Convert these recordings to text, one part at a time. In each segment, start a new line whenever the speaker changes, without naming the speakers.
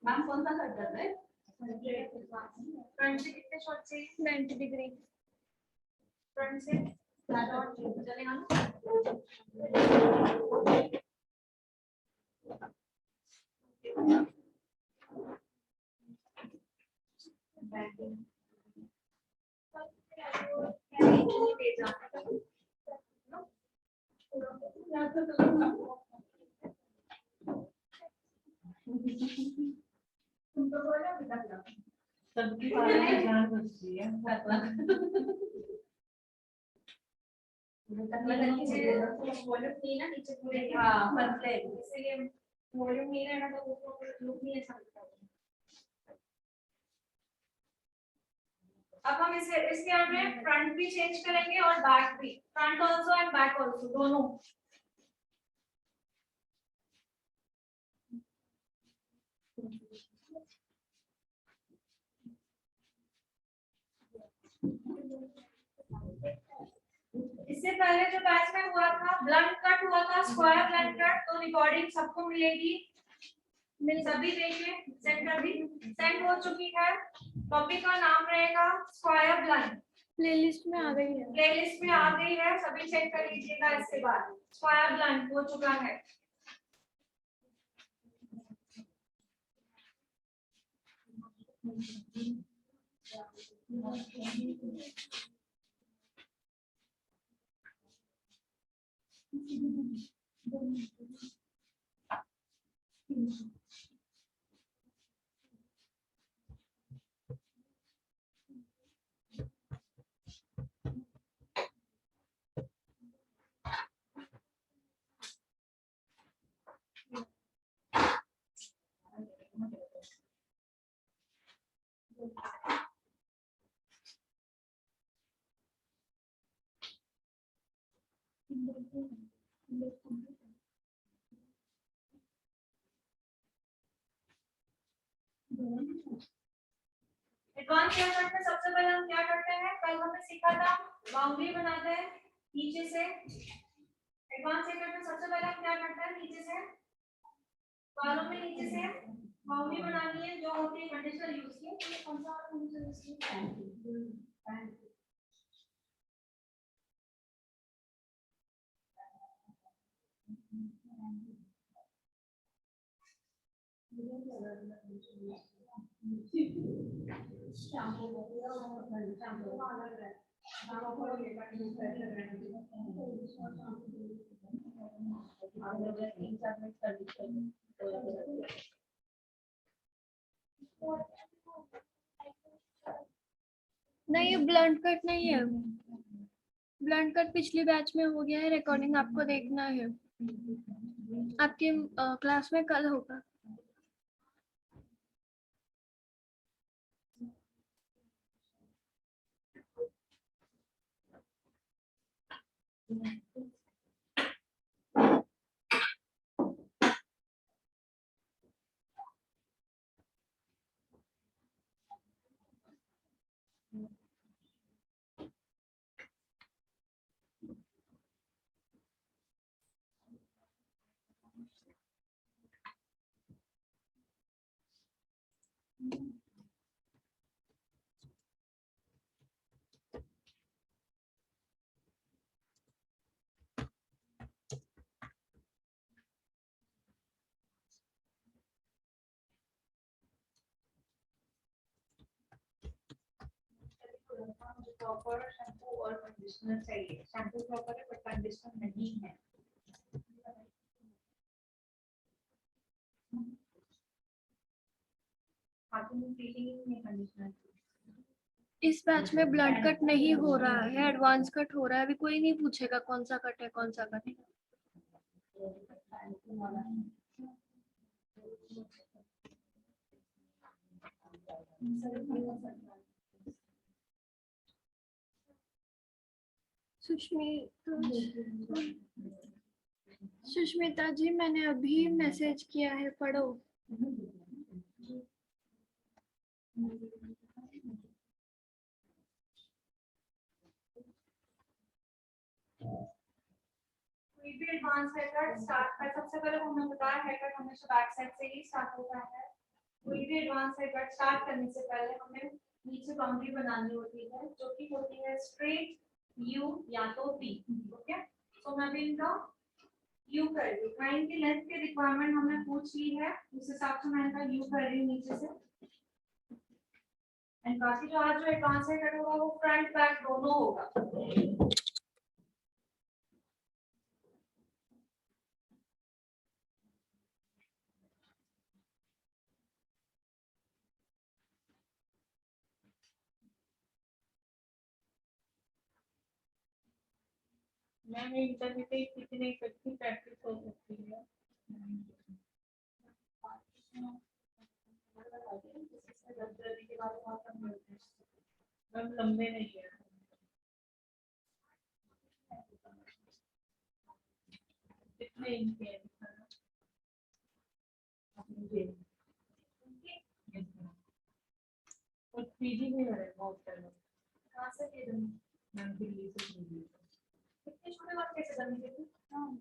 Ma'am कौन सा cut कर रहे हैं? फ्रंट से कितने शॉट चाहिए?
90 डिग्री
फ्रंट से चलेगा ना? सबकी जान बचती है। वॉल्यूम नहीं रहना तो लुक नहीं अच्छा लगता। अब हम इसके आगे फ्रंट भी चेंज करेंगे और बैक भी, front also and back also दोनों। इससे पहले जो बैच में हुआ था ब्लंट कट हुआ था, स्क्वायर ब्लंट कट, तो रिकॉर्डिंग सबको मिलेगी, सभी देखिए, सेंड हो चुकी है। टॉपिक का नाम रहेगा स्क्वायर ब्लंट।
प्लेलिस्ट में आ गई है,
प्लेलिस्ट में आ गई है, सभी चेक कर लीजिएगा। इसके बाद स्क्वायर ब्लंट हो चुका है। एडवांस क्या करते हैं? सबसे पहले हम क्या करते हैं, कल हमने सीखा था बाउंड्री बनाते हैं नीचे से। एडवांस क्या करते हैं, सबसे पहले हम क्या करते हैं, नीचे से कॉलम में नीचे से बाउंड्री बनानी है जो होती है कंडीशनल यूज की। ये कौन सा कंडीशनल यूज की?
नहीं ये ब्लंट कट नहीं है, ब्लंट कट पिछली बैच में हो गया है, रिकॉर्डिंग आपको देखना है, आपके क्लास में कल होगा।
प्रॉपर शैम्पू और कंडीशनर चाहिए। शैम्पू प्रॉपर है बट कंडीशनर नहीं है। हाथों में फीलिंग नहीं कंडीशनर।
इस बैच में ब्लंट कट नहीं हो रहा है, एडवांस कट हो रहा है। अभी कोई नहीं पूछेगा कौन सा कट है कौन सा कट है। सुष्मिता जी मैंने अभी मैसेज किया है, पढ़ो।
भी एडवांस हेयर कट स्टार्ट कर, सबसे पहले हमने बताया हेयर कट हमेशा बैक साइड से ही स्टार्ट होता है। कोई भी एडवांस हेयर कट स्टार्ट करने से पहले हमें नीचे बाउंड्री बनानी होती है जो कि होती है स्ट्रेट यू या तो वी। ओके, तो मैं भी इनका यू कर रही हूँ। लाइन की लेंथ की रिक्वायरमेंट हमने पूछ ली है, उस हिसाब से मैं इनका यू कर रही हूँ नीचे से। एंड बाकी जो आज जो एडवांस हेयर कट होगा वो फ्रंट बैक दोनों होगा।
मैम इंटरव्यू पे कितने इकट्ठी प्रैक्टिस हो सकती है? मैम लंबे नहीं है, कितने इंच है? और पीजी में है बहुत सारे।
कहाँ से दे दूँ?
मैम दिल्ली से पीजी।
इतने छोटे बात कैसे करनी थी?
मैम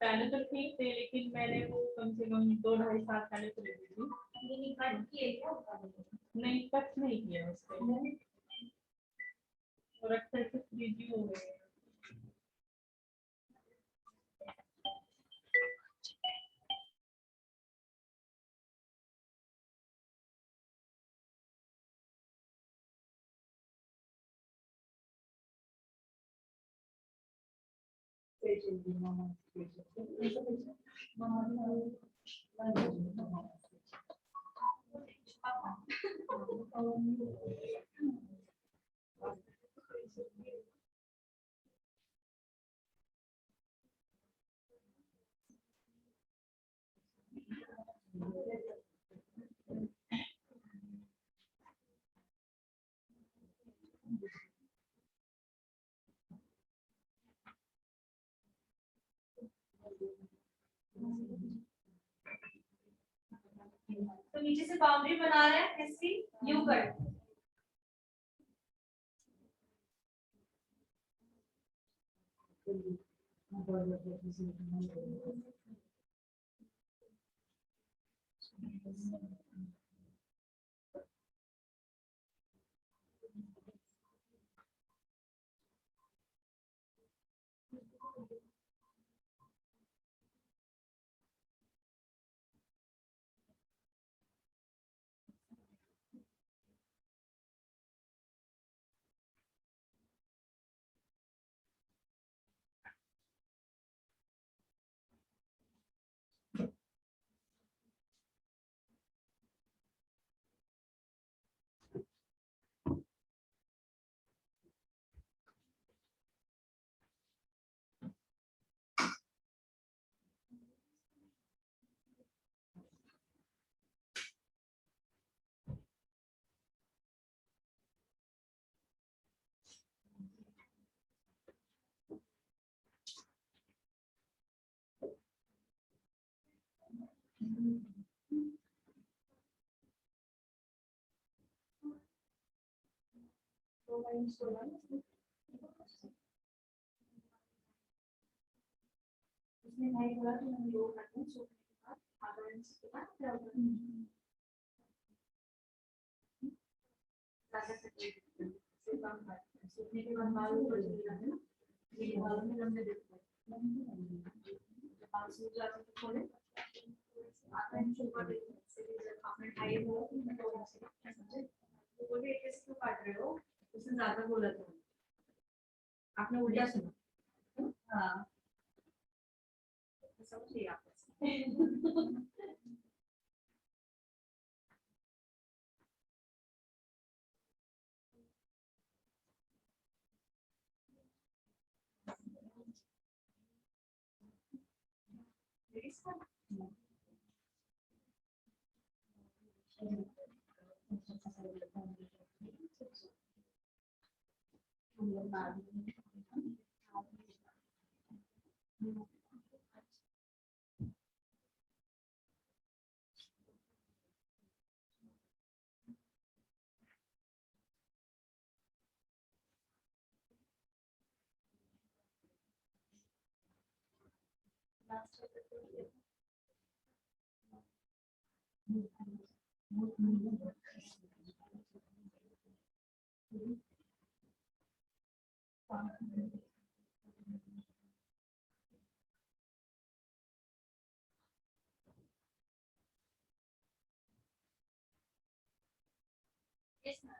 पहले तो ठीक थे लेकिन मैंने वो कम से कम 2-2.5 साल पहले तो ले ली थी।
ये कट किए क्या होता है?
नहीं टच नहीं किया उससे, और अच्छे से पीजी हो गए।
तो नीचे से बाउंड्री बना रहे हैं किसकी? You cut. इसमें भाई बोला कि हम लोग करते हैं सोने के बाद आधा इंच के बाद क्या होता है? से कम करते हैं। सोने के बाद बाल ऊपर चले जाते हैं ना, ये बालों में लंबे दिखते हैं। जब बाल सूख जाते हैं तो थोड़े आधा इंच ऊपर दिखते हैं। इसलिए जब आपने ढाई बोला तो मैं 2 इंच का समझे, तो बोले कैसे क्यों काट रहे हो? उसने ज्यादा बोला था, आपने उल्टा सुना। हाँ, समझिए आप। Yes, ma'am.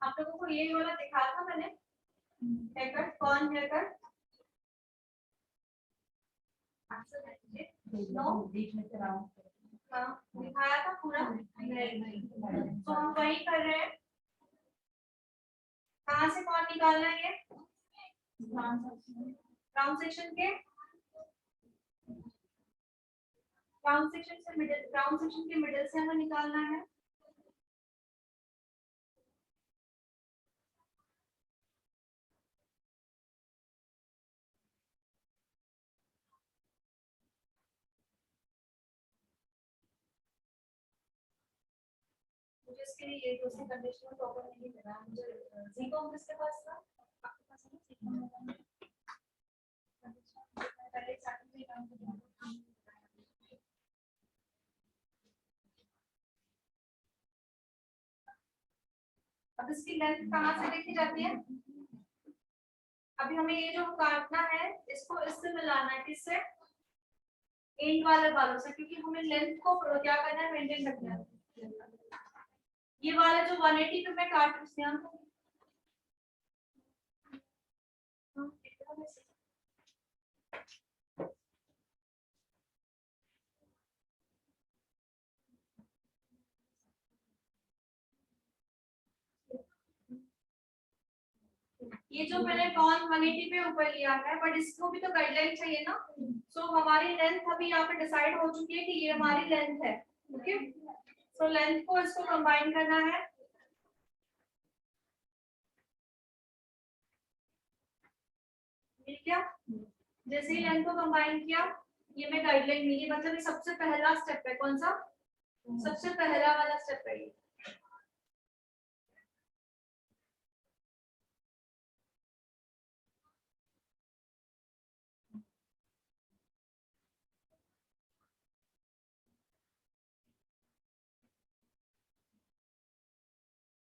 आप लोगों को ये वाला दिखा था मैंने, हेयर कट, कौन हेयर कट? नो, हाँ दिखाया था पूरा। तो हम वही कर रहे हैं। कहाँ से कौन निकालना है? ये क्राउन सेक्शन के, क्राउन सेक्शन से मिडिल, क्राउन सेक्शन के मिडिल से हमें निकालना है। मुझे इसके लिए ये दूसरी कंडीशन में प्रॉपर नहीं मिला। मुझे जीकॉम किसके पास था? आपके पास है ना जीकॉम? पहले स्टार्टिंग में काम किया। अब इसकी लेंथ कहाँ से देखी जाती है? अभी हमें ये जो काटना है इसको इससे मिलाना है, किससे? एंड वाले बालों से, क्योंकि हमें लेंथ को क्या करना है, मेंटेन रखना है। ये वाला जो 180 पे मैं काट रही हूँ, ये जो मैंने कॉन 180 पे ऊपर लिया है, बट इसको भी तो गाइडलाइन चाहिए ना। सो हमारी लेंथ अभी यहाँ पे डिसाइड हो चुकी है कि ये हमारी लेंथ है। ओके, सो लेंथ को इसको कंबाइन करना है। ठीक है, जैसे ही लेंथ को कंबाइन किया, ये मैं गाइडलाइन मिली, मतलब ये सबसे पहला स्टेप है। कौन सा? सबसे पहला वाला स्टेप है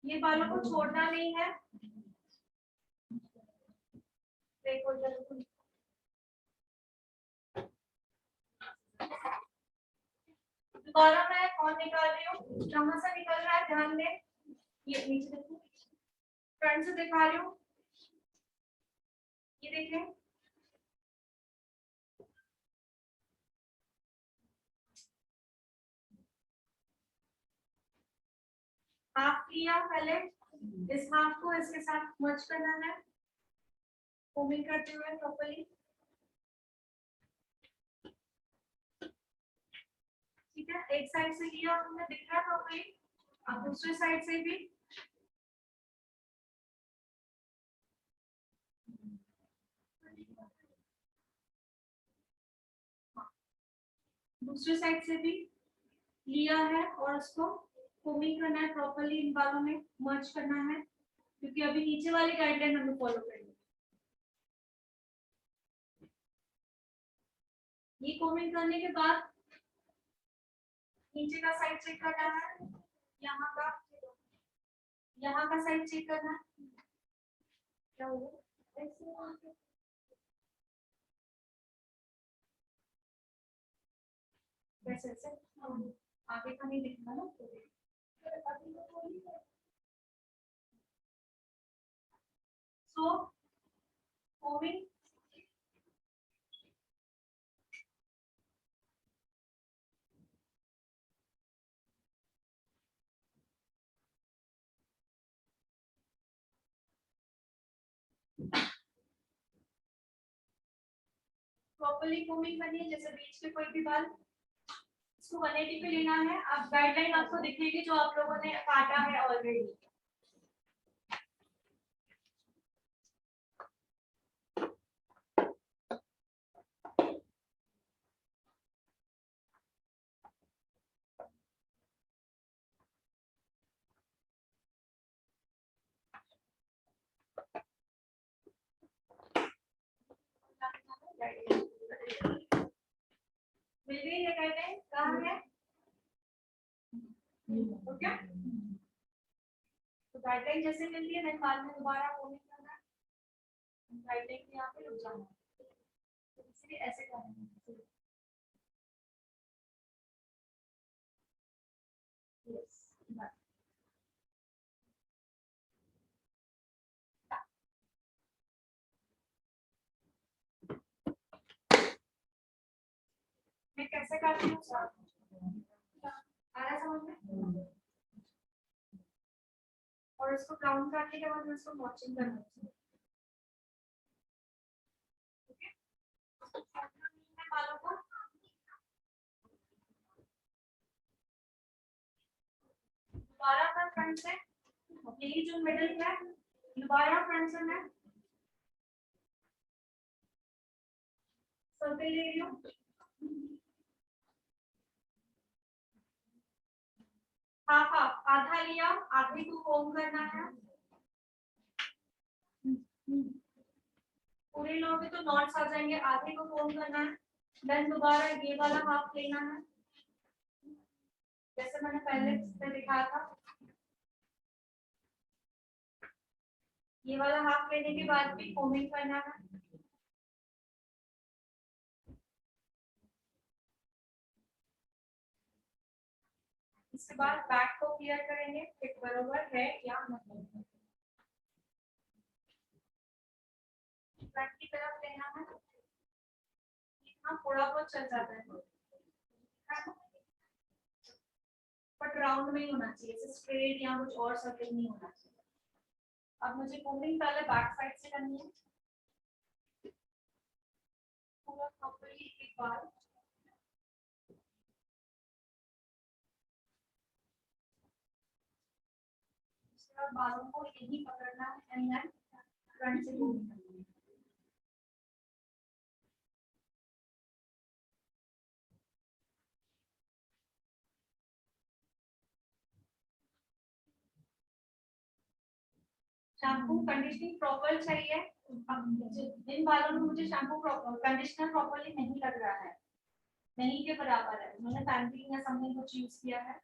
ये बालों को छोड़ना नहीं है। देखो जरूर, दोबारा मैं कौन निकाल रही हूँ, कहाँ से निकल रहा है ध्यान दें, ये नीचे देखो, फ्रंट से दिखा रही हूँ, ये देखें, हाफ किया पहले, इस हाफ को इसके साथ मर्ज करना है, कोमिंग करते हुए प्रॉपर्ली, ठीक है। एक साइड से लिया हमने, दिख रहा प्रॉपर्ली, अब दूसरे साइड से भी दूसरे साइड से भी लिया है और उसको कोमिंग करना है प्रॉपर्ली, इन बालों में मर्ज करना है, क्योंकि अभी नीचे वाली गाइडलाइन हमें फॉलो करनी है। ये कोमिंग करने के बाद नीचे का साइड चेक करना है, यहाँ का साइड चेक करना है, क्या होगा वैसे से आगे का नहीं दिखना ना, सो कोमिंग प्रॉपर्ली कोमिंग करनी है, जैसे बीच के कोई भी बाल, इसको 180 पे लेना है। अब गाइडलाइन आपको दिखेगी जो आप लोगों ने काटा है ऑलरेडी, मिल गई है गाइडलाइन, कहाँ है तो क्या, तो गाइडलाइन जैसे मिलती है देन बाद में दोबारा कोमिंग करना है, गाइडलाइन के यहाँ पे रुक जाना है, तो इसलिए ऐसे करना है। यस, मैं कैसे करती हूँ सर, आ रहा समझ में, और इसको ब्राउन करने के बाद मैं इसको मॉचिंग करना है, ठीक है। बालों को दोबारा मैं फ्रंट से, यही जो मिडिल है, दोबारा फ्रंट से मैं सर्कल ले रही हूँ, हाफ हाफ, आधा लिया, आधे को कोम करना है, पूरे लोगे तो नॉट्स आ जाएंगे, आधे को कोम करना है, देन दोबारा ये वाला हाफ लेना है, जैसे मैंने पहले से दिखाया था, ये वाला हाफ लेने के बाद भी कोमिंग करना है, इसके बाद बैक को क्लियर करेंगे, फिट बरोबर है या नहीं, फ्रंट की तरफ लेना है, इतना थोड़ा बहुत चल जाता है, बट राउंड में ही होना चाहिए, स्ट्रेट या कुछ और सर्कल नहीं होना चाहिए। अब मुझे कोमिंग पहले बैक साइड से करनी है, पूरा प्रॉपर्ली एक बार, उसके बाद बालों को यही पकड़ना है एंड देन फ्रंट से कोमिंग करनी है। शैम्पू कंडीशनिंग प्रॉपर चाहिए, जिन बालों में मुझे शैम्पू कंडीशनर प्रॉपर्ली नहीं लग रहा है, नहीं के बराबर है, मैंने पैम्परिंग या समथिंग कुछ यूज किया है,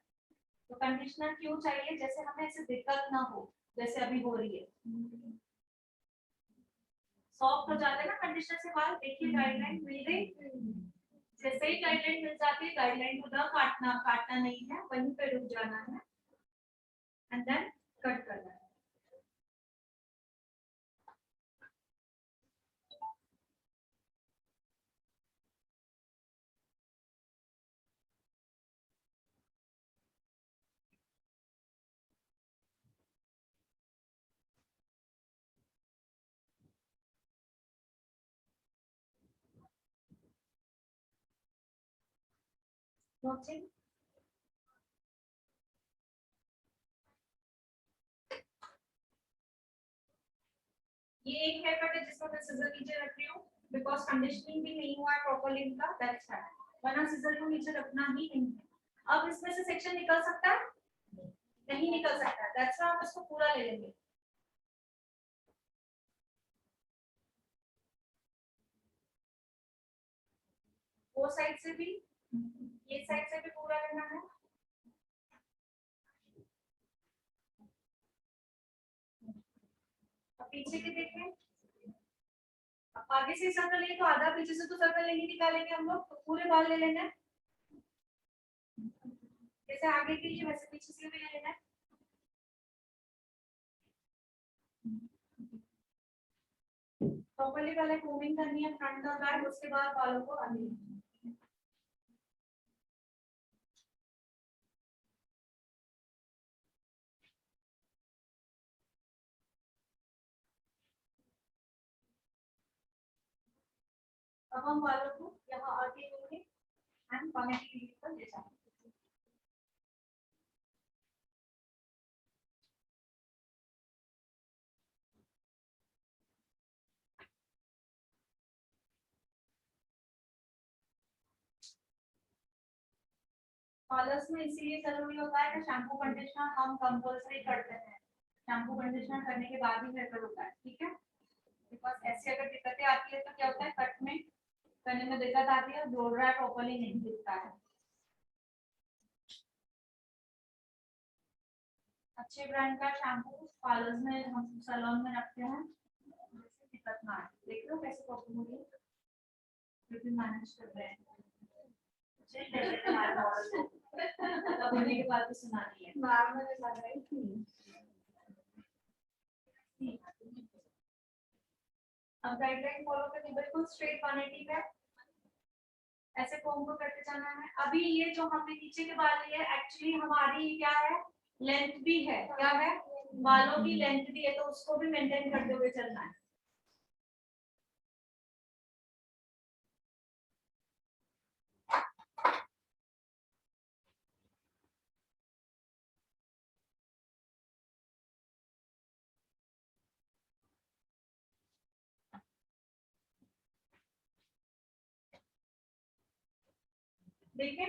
तो कंडीशनर क्यों चाहिए, जैसे हमें ऐसे दिक्कत ना हो, जैसे अभी हो रही है, सॉफ्ट हो जाते हैं ना कंडीशनर से बाल, देखिए गाइडलाइन मिल गई, जैसे ही गाइडलाइन मिल जाती है, गाइडलाइन को ना काटना नहीं है, वहीं पे रुक जाना है एंड देन कट करना है। नोटिंग ये एक हेयर कट है जिसको मैं सिजर नीचे रख रही हूँ बिकॉज कंडीशनिंग भी नहीं हुआ है प्रॉपर्ली इनका, दैट्स व्हाई, वरना सिजर को नीचे रखना ही नहीं है। अब इसमें से सेक्शन निकल सकता है? नहीं निकल सकता, दैट्स व्हाई हम इसको पूरा ले लेंगे। वो साइड से भी, ये साइड से भी पूरा करना है। अब पीछे के देखें, अब आगे से सर्कल लेंगे तो आधा, पीछे से तो सर्कल नहीं निकालेंगे हम लोग, तो पूरे बाल ले लेना है। जैसे आगे के लिए वैसे पीछे से भी ले लेना है। प्रॉपर्ली पहले कोमिंग करनी है फ्रंट और बैक, उसके बाद बालों को आगे। अब हम बालों को यहाँ आगे लेंगे एंड पानी की लीड पर ले जाएंगे। पार्लर्स में इसीलिए जरूरी होता है कि शैम्पू कंडीशनर हम कंपल्सरी करते हैं, शैम्पू कंडीशनर करने के बाद ही हेयर कट होता है, ठीक है? बिकॉज ऐसी अगर दिक्कतें आती है तो क्या होता है, कट में करने में दिक्कत आती है, ब्लो ड्राई प्रॉपर्ली नहीं दिखता है। अच्छे ब्रांड का शैम्पू पार्लर्स में हम सैलून में रखते हैं, दिक्कत ना आए। देख लो कैसे प्रॉब्लम हो रही है, लेकिन मैनेज कर रहे हैं। अब होने के बाद तो सुनानी है। अब गाइडलाइन फॉलो करनी, बिल्कुल स्ट्रेट 180 है, ऐसे कोम को करते जाना है। अभी ये जो हमने नीचे के बाल लिए एक्चुअली हमारी क्या है, लेंथ भी है, क्या है, बालों की लेंथ भी है, तो उसको भी मेंटेन करते हुए चलना है। देखिए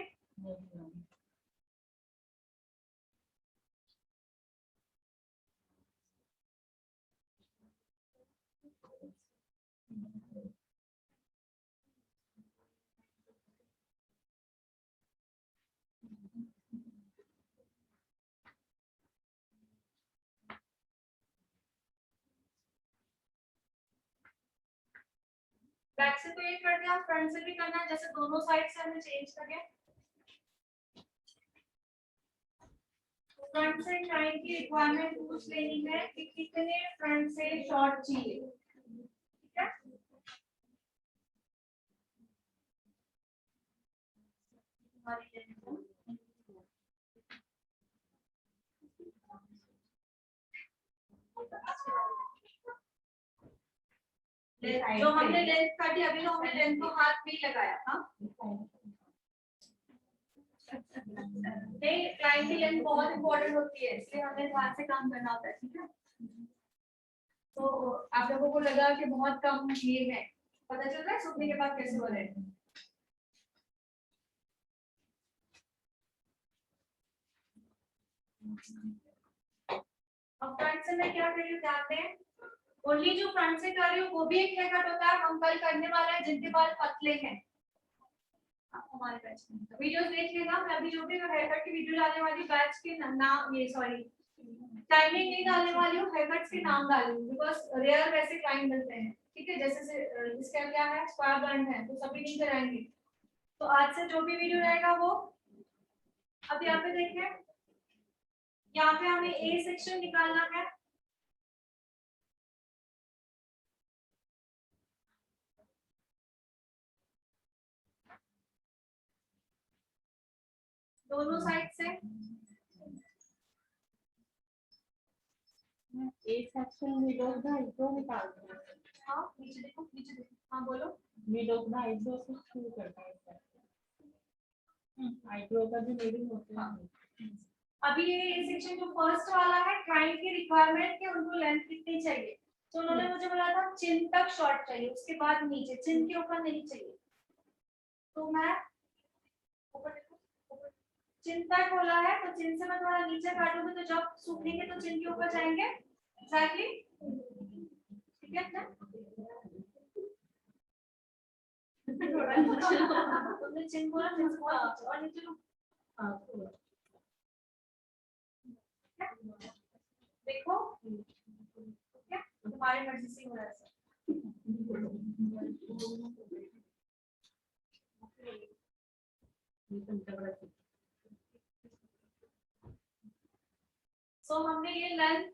बैक से तो ये कर दिया, फ्रंट से भी करना है, जैसे दोनों साइड से हमें चेंज करें। फ्रंट से क्लाइंट की रिक्वायरमेंट पूछ लेनी है कि कितने फ्रंट से शॉर्ट चाहिए, ठीक है? जो हमने लेंथ काटी, अभी तो हमने लेंथ को हाथ भी लगाया था। नहीं, क्लाइंट की लेंथ बहुत इंपॉर्टेंट होती है, इसलिए हमें हाथ से काम करना होता है, ठीक है? तो आप लोगों को लगा कि बहुत कम ये है, पता चल रहा है सूखने के बाद कैसे हो रहे हैं। अब फ्रंट से मैं क्या कर रही हूँ, ध्यान दें, ओनली जो फ्रंट से कर रही हूँ वो भी एक हेयर कट होता है। हम कल करने वाले हैं जिनके बाल पतले हैं, आप हमारे बैच में वीडियोस देख लेना। मैं अभी जो भी हेयर कट की वीडियो डालने वाली बैच के नाम, ये सॉरी टाइमिंग नहीं डालने वाली हूँ, हेयर कट्स के नाम डाल रही हूँ बिकॉज रेयर वैसे क्लाइंट मिलते हैं, ठीक है? जैसे इसका क्या है, स्क्वायर बैंड है तो सभी नहीं कराएंगे, तो आज से जो भी वीडियो रहेगा वो अब यहाँ पे देखें, यहाँ पे हमें ए सेक्शन निकालना है। दोनों साइड से
A section mid of the eyebrow निकालते हैं।
हाँ नीचे देखो, नीचे देखो, हाँ बोलो।
मिड ऑफ द आईब्रो से शुरू करता है आईब्रो का जो मीडियम होता है।
अभी ये सेक्शन जो फर्स्ट वाला है, क्लाइंट की रिक्वायरमेंट के उनको लेंथ कितनी चाहिए, तो उन्होंने मुझे बोला था चिन तक शॉर्ट चाहिए, उसके बाद नीचे, चिन के ऊपर नहीं चाहिए। तो मैं ऊपर देखो, ऊपर चिन तक बोला है, तो चिन से मैं थोड़ा नीचे काटूंगी तो जब सूखेंगे तो चिन के ऊपर जाएंगे। एग्जैक्टली, ठीक है ना? तुमने चिन बोला, चिन से बोला और नीचे लो। देखो क्या तुम्हारी मर्जी से हो रहा है सर। सो हमने ये लेंथ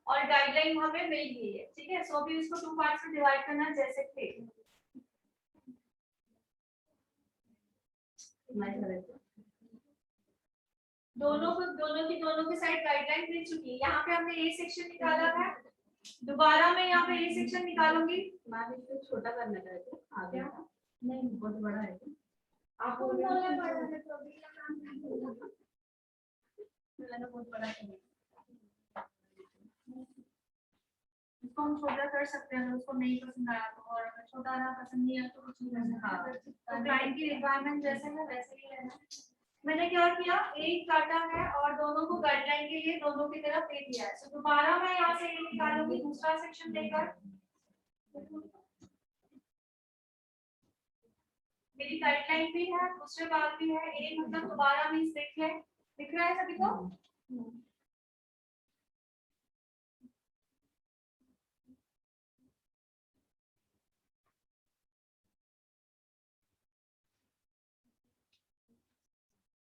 और गाइडलाइन हमें मिल गई है, ठीक है। सो अभी इसको 2 पार्ट्स में डिवाइड करना है जैसे थे। दोनों की साइड गाइडलाइन मिल चुकी है। यहाँ पे हमने ए सेक्शन निकाला था, दोबारा मैं यहाँ पे ए सेक्शन निकालूंगी।
मैम इसको छोटा करना चाहते हैं आगे का, नहीं बहुत बड़ा है।
आप बोल रहे हैं बड़ा है तो अभी
मैंने बहुत बड़ा है।
इसको हम छोटा कर सकते हैं, उसको नहीं पसंद आया तो, और अगर छोटा ना पसंद नहीं आया तो कुछ नहीं कर सकते। तो क्लाइंट की रिक्वायरमेंट जैसे है वैसे ही लेना। मैंने क्या किया, एक काटा है और दोनों को गाइडलाइन के लिए दोनों की तरफ दे दिया है। तो दोबारा मैं यहाँ से एक निकालूंगी दूसरा सेक्शन लेकर। मेरी गाइडलाइन भी है, दूसरे बात भी है, एक मतलब दोबारा मींस दिख रहा है सभी को।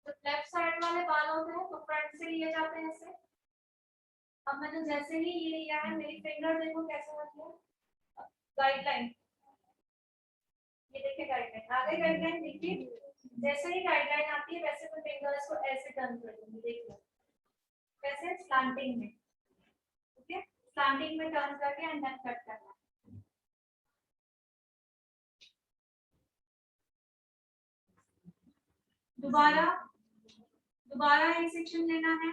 तो लेफ्ट साइड वाले बाल होते हैं तो फ्रंट से लिए जाते हैं ऐसे। अब मैंने जैसे ही ये लिया है, मेरी फिंगर देखो कैसे होती है, गाइडलाइन, ये देखिए गाइडलाइन, आगे गाइडलाइन देखिए। जैसे ही गाइडलाइन आती है वैसे मैं फिंगर्स को ऐसे टर्न कर दूंगी, देखो कैसे, स्लैंटिंग में, ओके, स्लैंटिंग में टर्न करके एंड देन कट करना। दोबारा एक सेक्शन लेना है।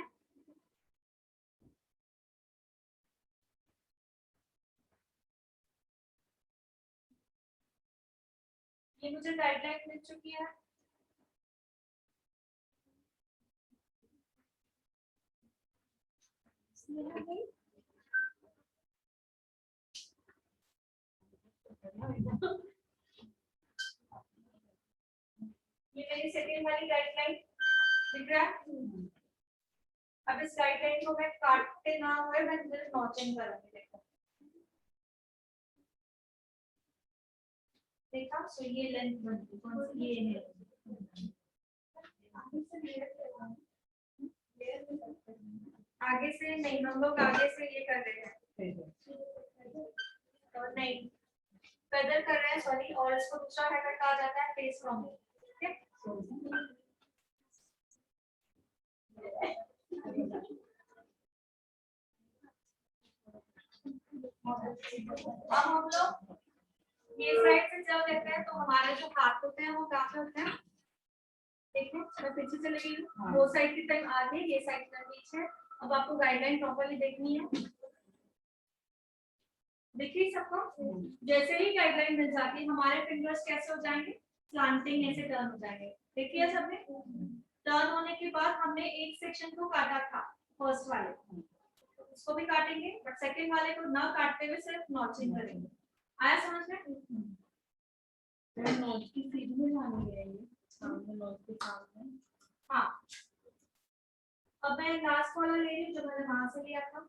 ये मुझे गाइडलाइन मिल चुकी है। ये मेरी सेकंड वाली गाइडलाइन दिख रहा है। अब इस गाइडलाइन को मैं काटते ना हुए मैं सिर्फ नॉचिंग करूंगी, देखो देखा। सो ये लेंथ बनती है, कौन सी ये है, आगे से नहीं, हम लोग आगे से ये कर रहे हैं और नहीं पैदल कर रहे हैं, सॉरी। और इसको दूसरा हैकर कहा जाता है फेस फ्रॉम, ठीक है। अब हम लोग ये साइड से जब लेते हैं तो हमारे जो हाथ होते हैं वो कहाँ पे होते हैं, देखो मैं पीछे चले गई हूँ, वो साइड की तरफ आगे, ये साइड की तरफ पीछे। अब आपको गाइडलाइन प्रॉपर्ली देखनी है, देखिए सबको। जैसे ही गाइडलाइन मिल जाती है हमारे फिंगर्स कैसे हो जाएंगे, स्लांटिंग ऐसे टर्न हो जाएंगे। देखिए सबने टर्न होने के बाद हमने एक सेक्शन को काटा था फर्स्ट वाले, उसको भी काटेंगे, बट सेकंड वाले को ना काटते हुए सिर्फ नॉचिंग करेंगे। आया समझ में?
नोट की सीधी में जानी है ये सामने नोट के सामने।
हाँ, अब मैं लास्ट वाला ले रही हूँ जो मैंने वहां से लिया था,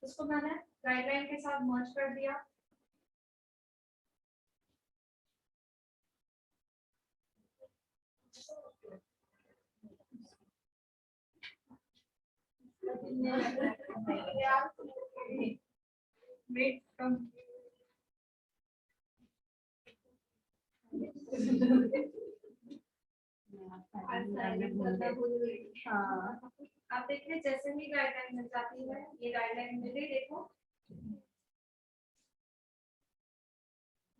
उसको मैंने गाइडलाइन के साथ मर्ज कर दिया। आप देखिए जैसे ही गाइडलाइन मिल जाती है, ये गाइडलाइन मिले देखो,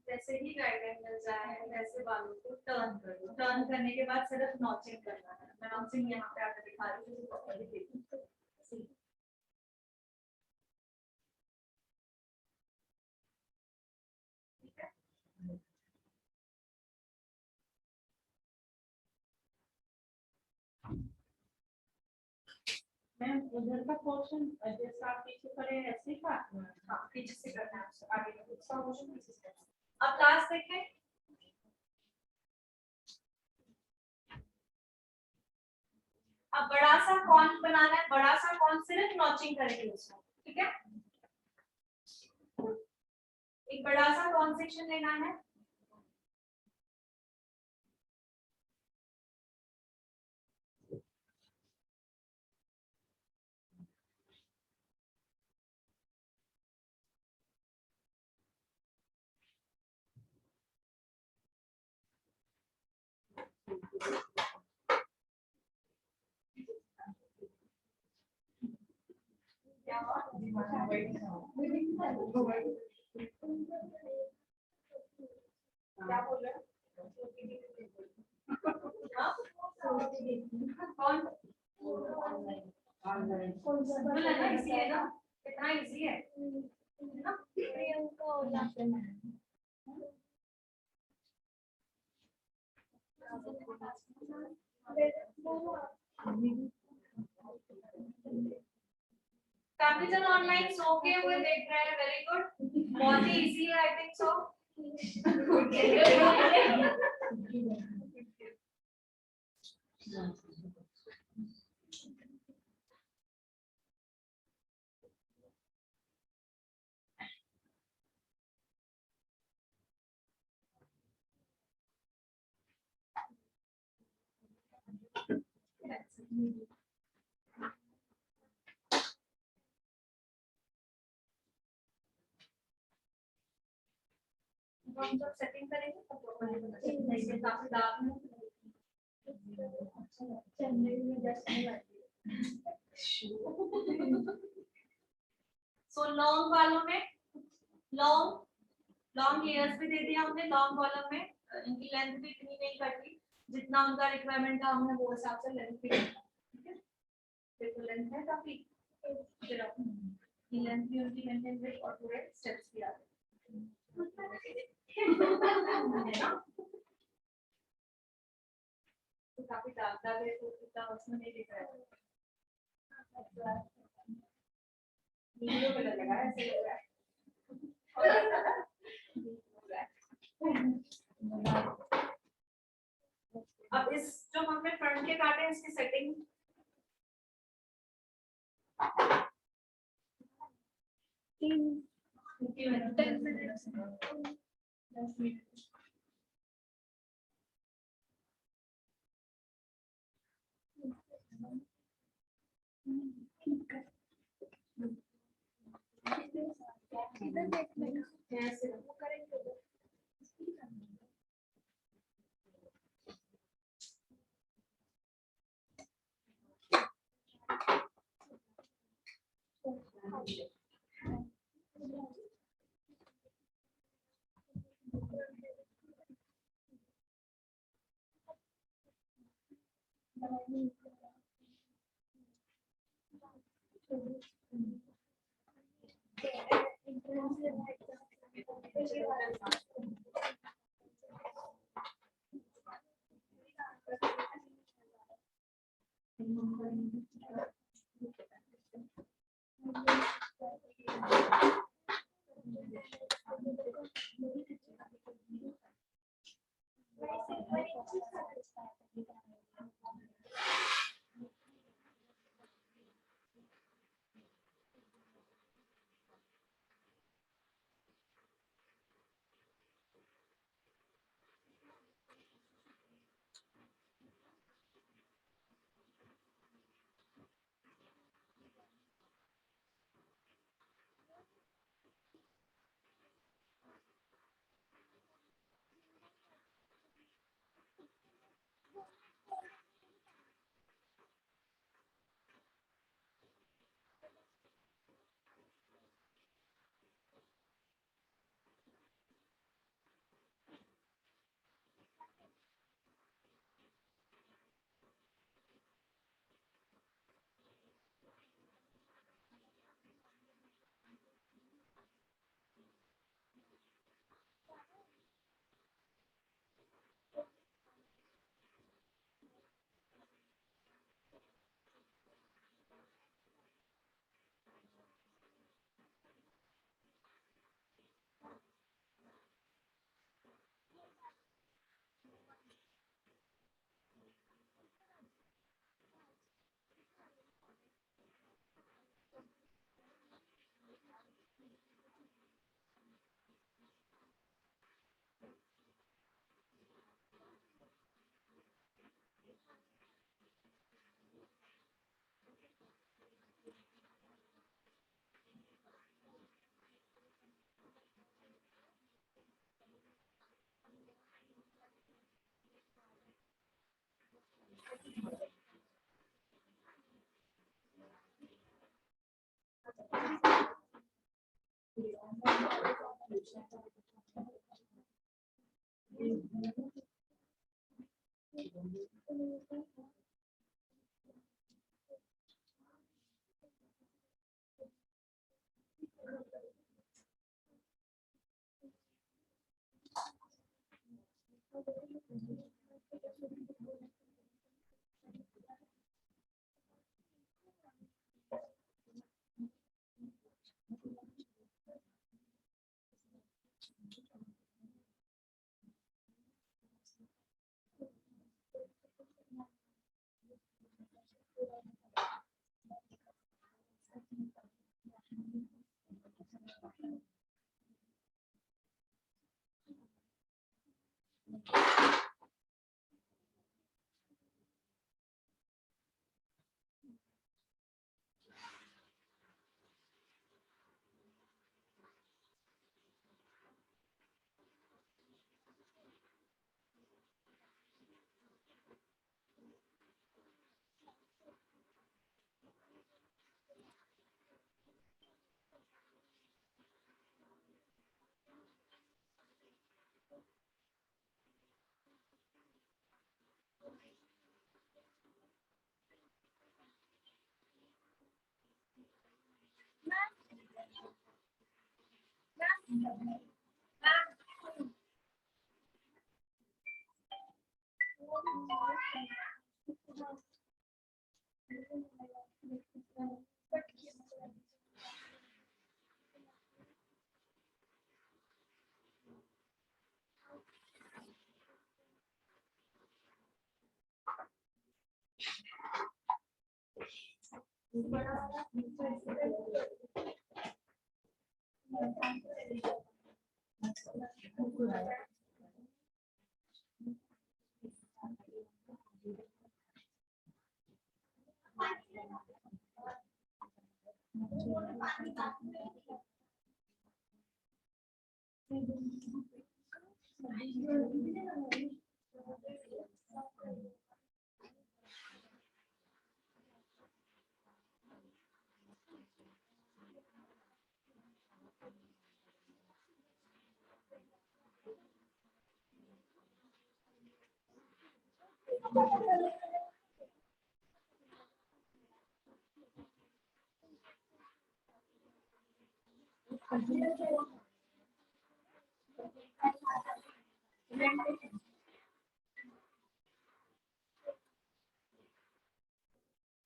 जैसे ही गाइडलाइन मिल जाए वैसे बालों को टर्न कर दो। टर्न करने के बाद सिर्फ नॉचिंग करना है। मैं नॉचिंग यहाँ पे आकर दिखा रही हूँ, प्रॉपर्ली देखो।
मैम उधर का पोर्शन जैसा आप पीछे करे ऐसे ही काटना है।
हाँ, पीछे से करना है, उसको आगे का दूसरा पोर्शन पीछे से करना है। अब लास्ट देखें, अब बड़ा सा कॉन बनाना है। बड़ा सा कॉन सिर्फ नॉचिंग करेंगे उसमें, ठीक है। एक बड़ा सा कॉन सेक्शन लेना है, क्या बोल रहे कौन है ना, इजी है ना, कितना इजी है ना। काफी जन ऑनलाइन सो के हुए देख रहे हैं, वेरी गुड, बहुत ही इजी है, आई थिंक सो। हम जब सेटिंग करेंगे तब प्रॉपर्ली पता चलेगा। इसमें काफी दाग है, सो लॉन्ग वालों में लॉन्ग हेयर्स भी दे दिया हमने। लॉन्ग कॉलम में इनकी लेंथ भी इतनी नहीं करती, जितना उनका रिक्वायरमेंट था हमने वो हिसाब से लेंथ भी, ठीक है। देखो लेंथ है काफी, फिर अपनी लेंथ भी उनकी मेंटेन करी और पूरे स्टेप्स भी आ गए। तो काफी दागदार है, तो इतना उसमें नहीं दिख रहा है। वीडियो पे लगा है, ऐसे लग रहा है। अब इस जो हमने फ्रंट के काटे हैं इसकी सेटिंग
इधर देखने का
ऐसे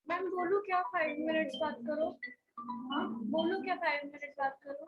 मैम बोलू क्या 5 मिनट्स बात करो? बोलू क्या 5 मिनट बात करो?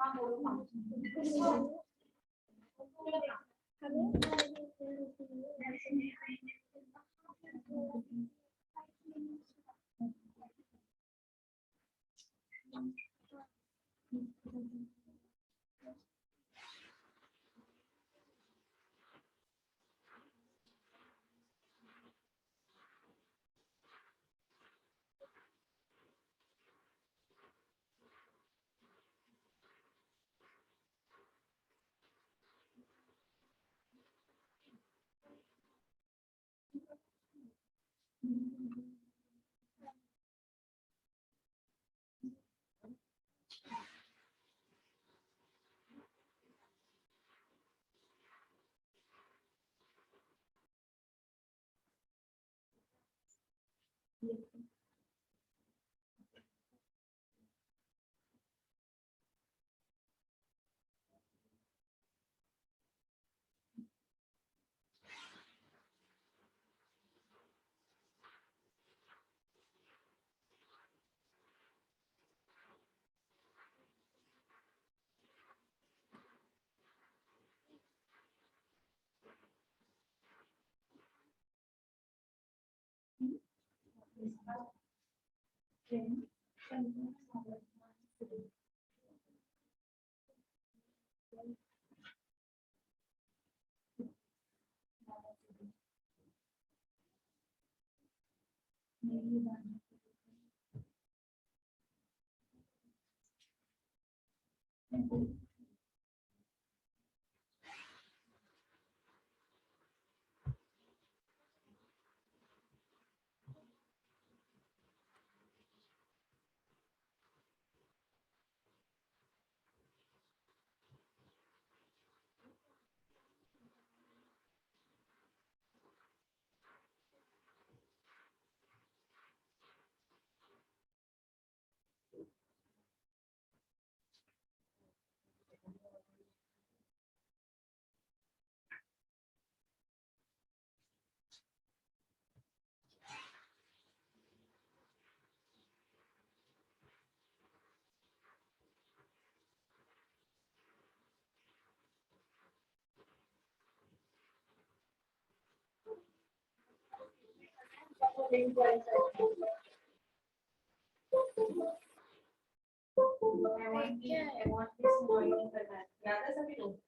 याद है सभी लोग?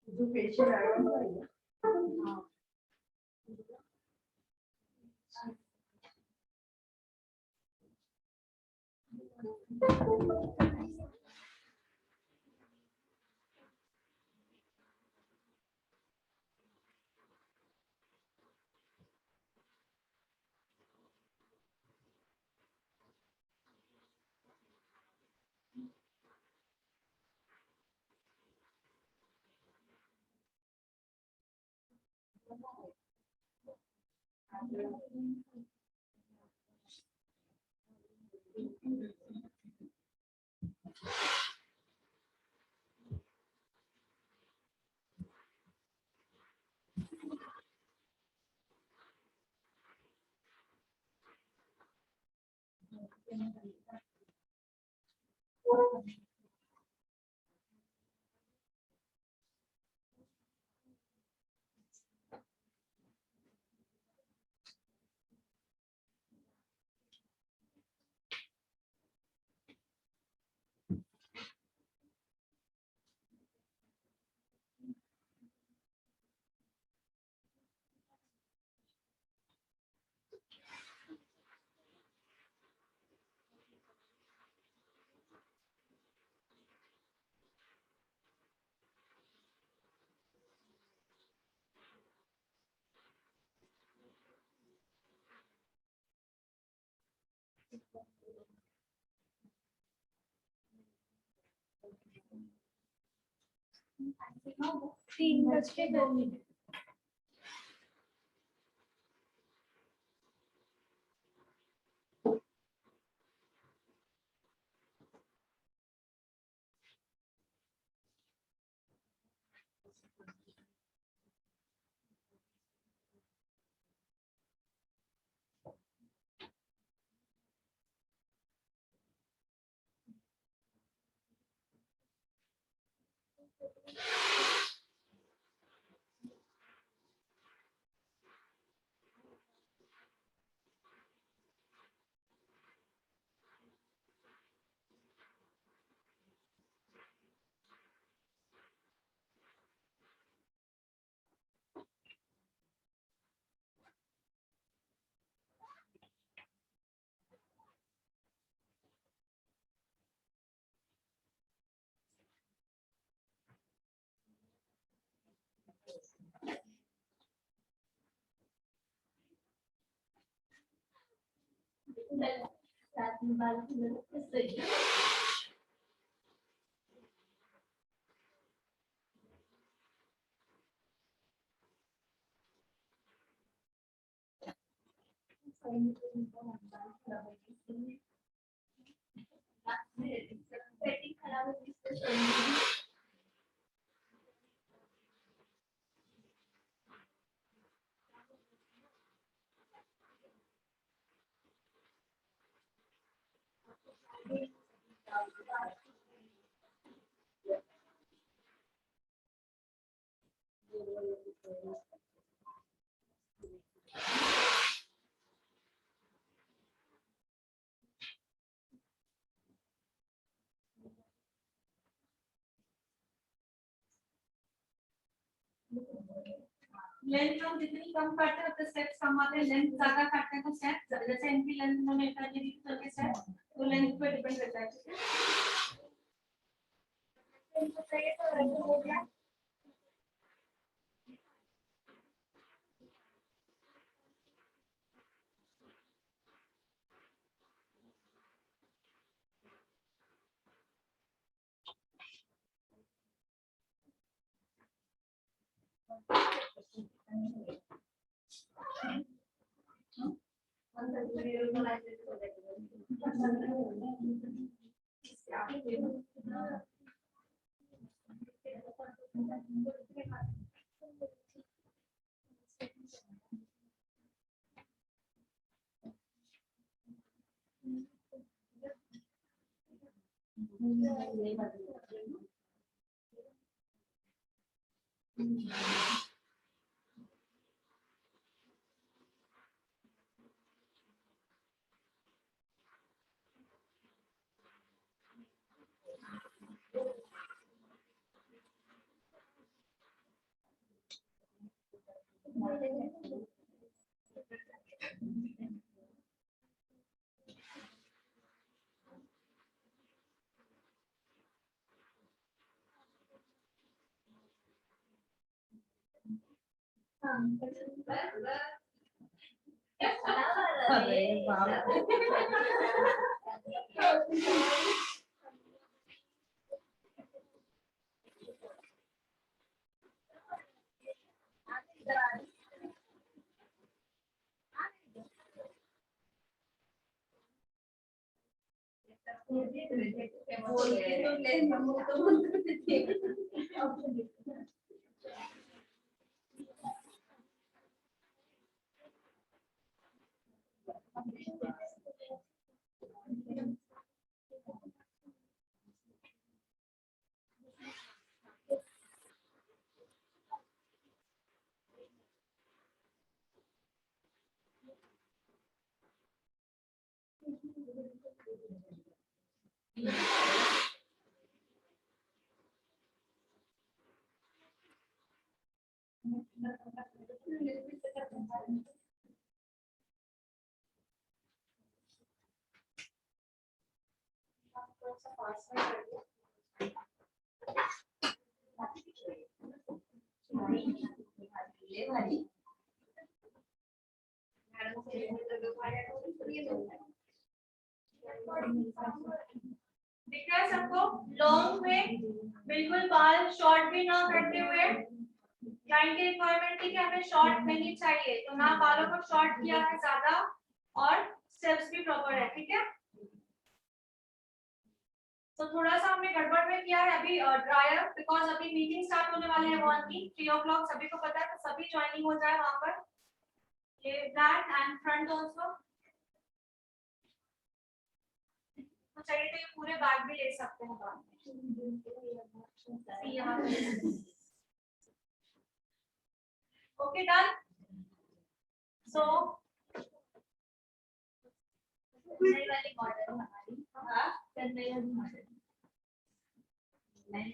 जो फेशियल आया है
तीन बज के 2 मिनट।
लेंथ हम जितनी कम करते हैं उतने स्टेप्स कम आते हैं, लेंथ ज्यादा करते हैं तो स्टेप जैसे इनकी लेंथ उन्होंने कर दी थी तो कैसे तो लेंथ पे डिपेंड करता है। ठीक है
अरे बाप रे।
दिख रहा है सबको? लॉन्ग में बिल्कुल बाल शॉर्ट भी ना करते हुए, क्लाइंट की रिक्वायरमेंट थी कि हमें शॉर्ट नहीं चाहिए, तो ना बालों को शॉर्ट किया है ज्यादा और स्टेप्स भी प्रॉपर है, ठीक है। तो थोड़ा सा हमने गड़बड़ में किया है अभी ड्रायर, बिकॉज अभी मीटिंग स्टार्ट होने वाले हैं 1 की 3 o'clock, सभी को पता है, तो सभी ज्वाइनिंग हो जाए वहां पर। ये बैक एंड फ्रंट आल्सो, तो चाहिए तो ये पूरे बैग भी ले सकते हैं बाद में। Okay done. सो नई वाली मॉडल हमारी, हाँ नई वाली मॉडल नहीं